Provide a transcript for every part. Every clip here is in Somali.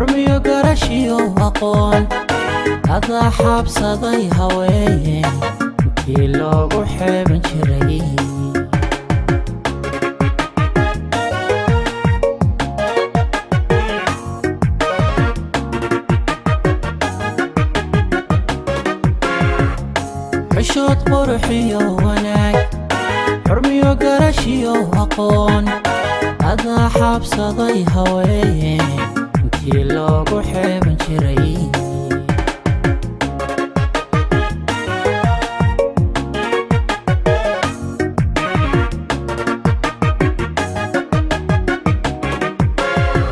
حرمي وقرشي وأقون هذا حبصدي هواي كيلو وحب شري حشوت قرحي وناك حرمي وقرشي وأقون هذا حبصدي هواي كيلو وحب شري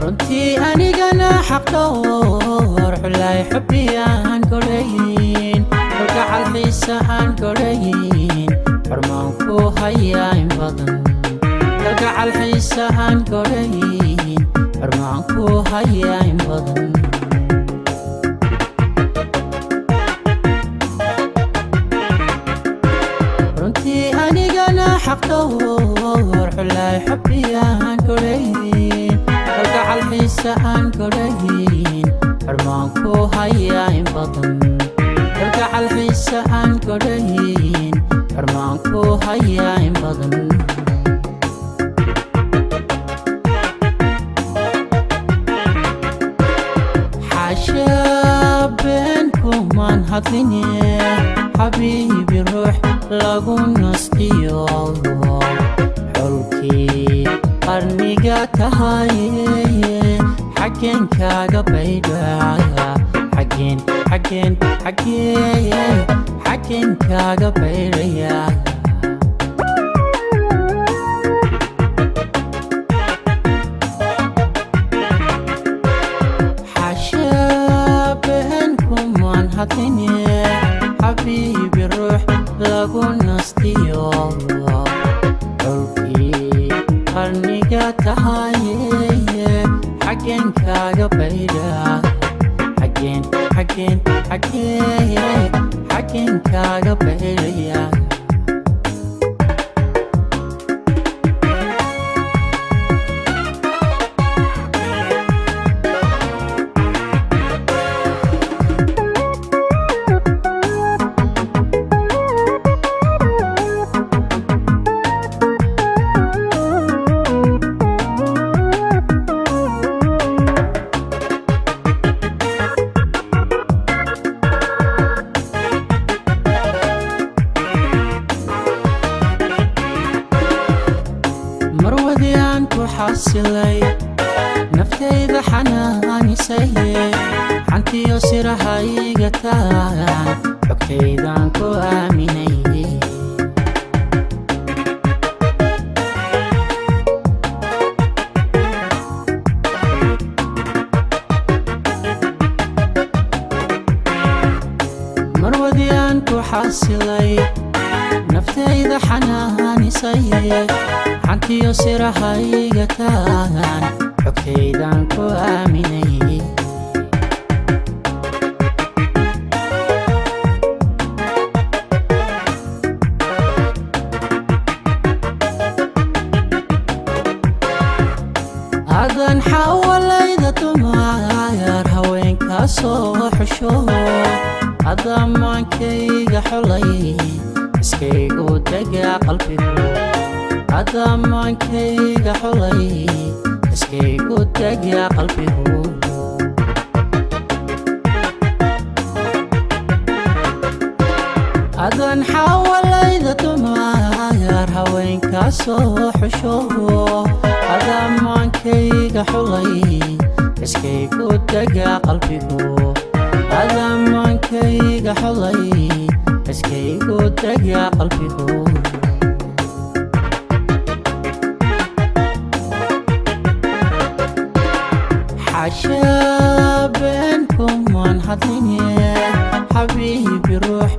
runtii anigana xaq dhowr xulay xubbiyaan korayn kalgacal xiisa aan korayn xurmaan ku hayaa in badan kalgacal xiisa aan korayn xurmaan ku hayaa in badan runtii anigana xaq dhowr xulay xubbiyaan korayn kalgacal xiisa aan korayn xurmaan ku hayaa in badan kalgacal xiisa aan korayn xurmaan ku hayaa in badan xaashaa beenkumaan hadline xabiibi ruux lagu nastiyo xulkii qarniga tahaye xageen kaaga baydhaya xageen kaaga baydhaya xaashaa beenkumaan hadline xabiibi ruux lagu nastiyo xulkii qarniga tahaye xageen kaaga baydhaya xageen kaaga baydhaya marwadii aan ku xasilay naftayda xanaanisay xantiyo siraha iga taagan xogtaydaan ku aaminay marwadii aan ku xasilay naftayda xanaanisay xantiyo siraha iga taagan xogtaydaan ku aaminay adan xawalayda dumaayar haweenkaasoo xusho adamaankayga xulay iskaygu degaa qalbigu adamaankayga xulay iskaygu degaa qalbigu adan xawalayda dumaayar haweenkaasoo xusho adamaankayga xulay iskaygu degaa qalbigu adamaankayga xulay iskaygu degaa qalbigu xaashaa beenkumaan hadline xabiibi ruux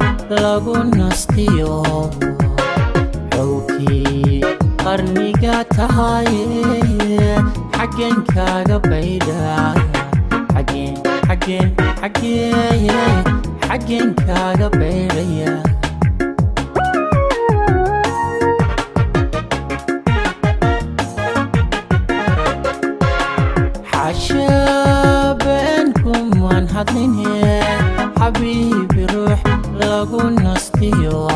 lagu nastiyo xulkii qarniga tahaye xageen kaaga baydhaya xageen kaaga baydhaya xaashaa hadline حبيبي روح lagu nastiyo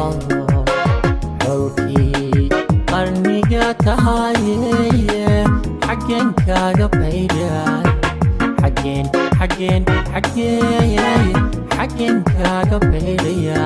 xolkii qarniga tahaye xageen kaaga bayray xageen kaaga bayraya